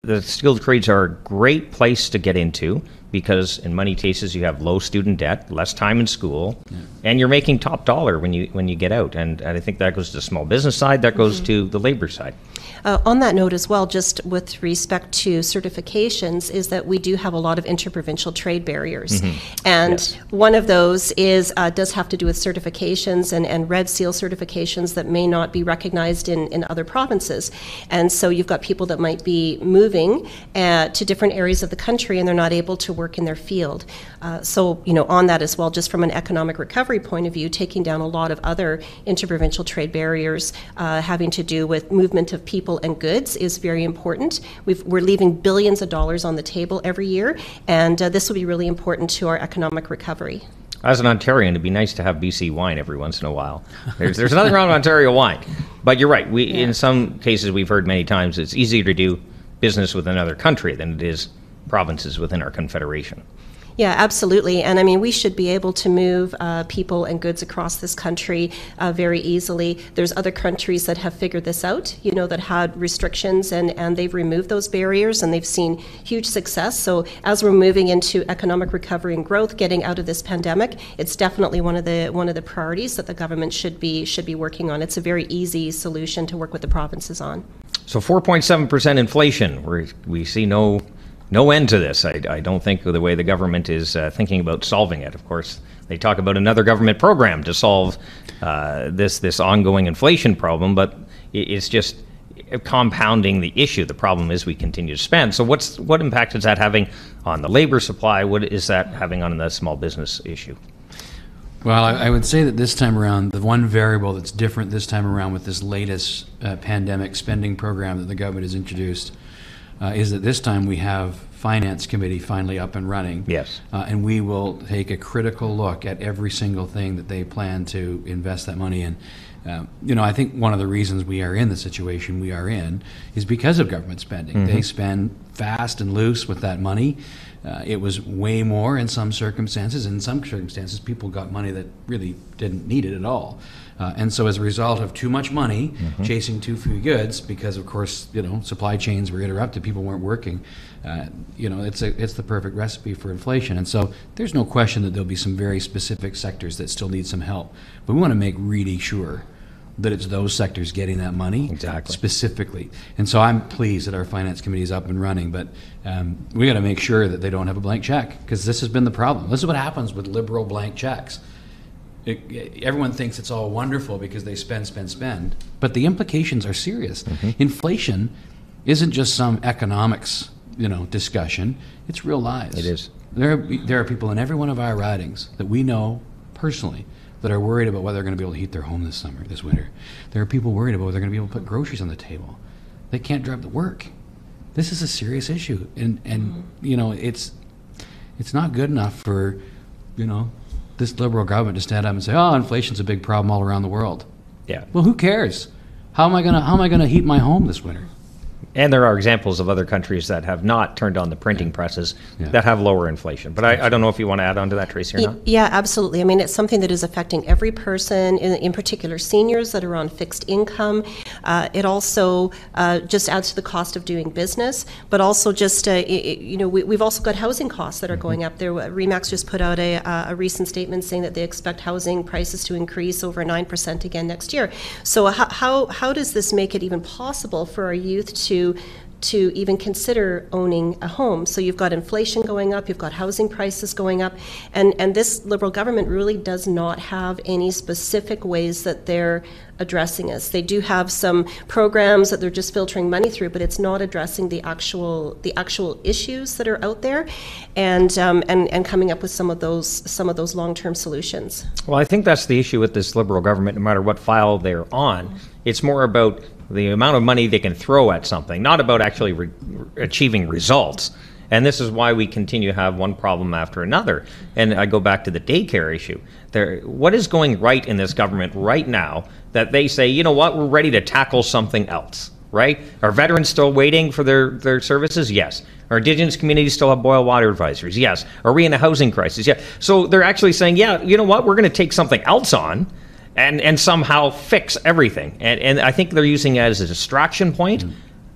the skilled trades are a great place to get into because in many cases you have low student debt, less time in school, and you're making top dollar when you get out. And I think that goes to the small business side, that goes to the labor side. On that note as well, just with respect to certifications, is that we do have a lot of interprovincial trade barriers. And one of those is does have to do with certifications and Red Seal certifications that may not be recognized in other provinces. And so you've got people that might be moving to different areas of the country and they're not able to work in their field. So, on that as well, just from an economic recovery point of view, taking down a lot of other interprovincial trade barriers having to do with movement of people and goods is very important. We're leaving billions of dollars on the table every year, and this will be really important to our economic recovery. As an Ontarian, it'd be nice to have BC wine every once in a while. There's nothing wrong with Ontario wine, but you're right. In some cases, we've heard many times, it's easier to do business with another country than it is provinces within our confederation. Yeah, absolutely. And I mean, we should be able to move people and goods across this country very easily. There's other countries that have figured this out, that had restrictions and they've removed those barriers and they've seen huge success. So as we're moving into economic recovery and growth, getting out of this pandemic, it's definitely one of the priorities that the government should be working on. It's a very easy solution to work with the provinces on. So 4.7% inflation, we see no end to this. I don't think the way the government is thinking about solving it. Of course, they talk about another government program to solve this ongoing inflation problem, but it's just compounding the issue. The problem is we continue to spend. So what impact is that having on the labor supply? What is that having on the small business issue? Well, I would say that this time around, the one variable that's different this time around with this latest pandemic spending program that the government has introduced is that this time we have Finance Committee finally up and running. Yes. And we will take a critical look at every single thing that they plan to invest that money in. I think one of the reasons we are in the situation we are in is because of government spending. They spend fast and loose with that money. It was way more in some circumstances. In some circumstances, people got money that really didn't need it at all. And so as a result of too much money chasing too few goods, because of course, supply chains were interrupted, people weren't working, it's the perfect recipe for inflation. And so there's no question that there'll be some very specific sectors that still need some help. But we want to make really sure that it's those sectors getting that money specifically. And so I'm pleased that our Finance Committee is up and running, but we got to make sure that they don't have a blank check, because this has been the problem. This is what happens with liberal blank checks. Everyone thinks it's all wonderful because they spend, but the implications are serious. Inflation isn't just some economics, discussion. It's real lives. It is. There are people in every one of our ridings that we know personally that are worried about whether they're going to be able to heat their home this winter. There are people worried about whether they're going to be able to put groceries on the table. They can't drive to work. This is a serious issue, and it's not good enough for this Liberal government to stand up and say, "Oh, inflation's a big problem all around the world." Yeah. Well, who cares? How am I gonna heat my home this winter? And there are examples of other countries that have not turned on the printing presses that have lower inflation. But I don't know if you want to add on to that, Tracy, or not? Yeah, absolutely. I mean, it's something that is affecting every person, in particular seniors that are on fixed income. It also just adds to the cost of doing business, but also just, we've also got housing costs that are going up there. RE/MAX just put out a recent statement saying that they expect housing prices to increase over 9% again next year. So how does this make it even possible for our youth to even consider owning a home? So you've got inflation going up, you've got housing prices going up, and this Liberal government really does not have any specific ways that they're addressing this. They do have some programs that they're just filtering money through, but it's not addressing the actual issues that are out there, and coming up with some of those long-term solutions. Well, I think that's the issue with this Liberal government, no matter what file they're on. It's more about the amount of money they can throw at something, not about actually achieving results. And this is why we continue to have one problem after another. And I go back to the daycare issue. What is going right in this government right now that they say, you know what, we're ready to tackle something else, right? Are veterans still waiting for their services? Yes. Are Indigenous communities still have boil water advisories? Yes. Are we in a housing crisis? Yeah. So they're actually saying, yeah, you know what, we're going to take something else on and somehow fix everything. And I think they're using it as a distraction point.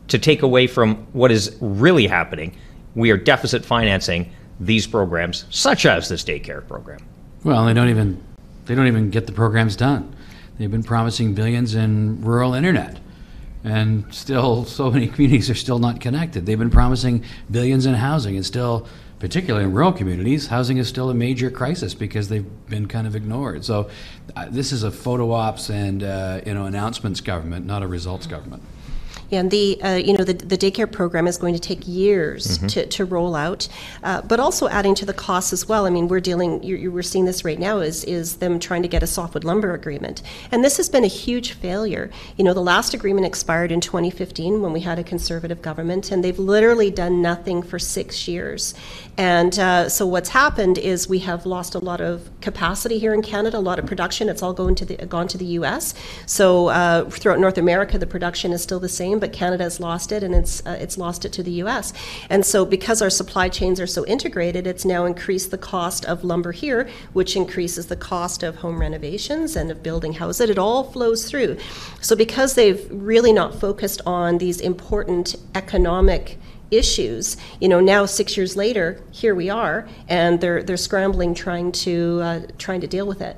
to take away from what is really happening, we are deficit financing these programs, such as this daycare program. Well, they don't even get the programs done. They've been promising billions in rural internet, and still so many communities are still not connected. They've been promising billions in housing, and still, particularly in rural communities, housing is still a major crisis because they've been kind of ignored. So this is a photo ops and announcements government, not a results government. Yeah, and the daycare program is going to take years to roll out, but also adding to the costs as well. I mean, we're seeing this right now is them trying to get a softwood lumber agreement, and this has been a huge failure. You know, the last agreement expired in 2015 when we had a Conservative government, and they've literally done nothing for 6 years. And so what's happened is we have lost a lot of capacity here in Canada, a lot of production. It's all gone to the U.S. So throughout North America, the production is still the same, but Canada has lost it, and it's lost it to the U.S. And so because our supply chains are so integrated, it's now increased the cost of lumber here, which increases the cost of home renovations and of building houses. It all flows through. So because they've really not focused on these important economic issues, you know, now 6 years later, here we are, and they're scrambling trying to deal with it.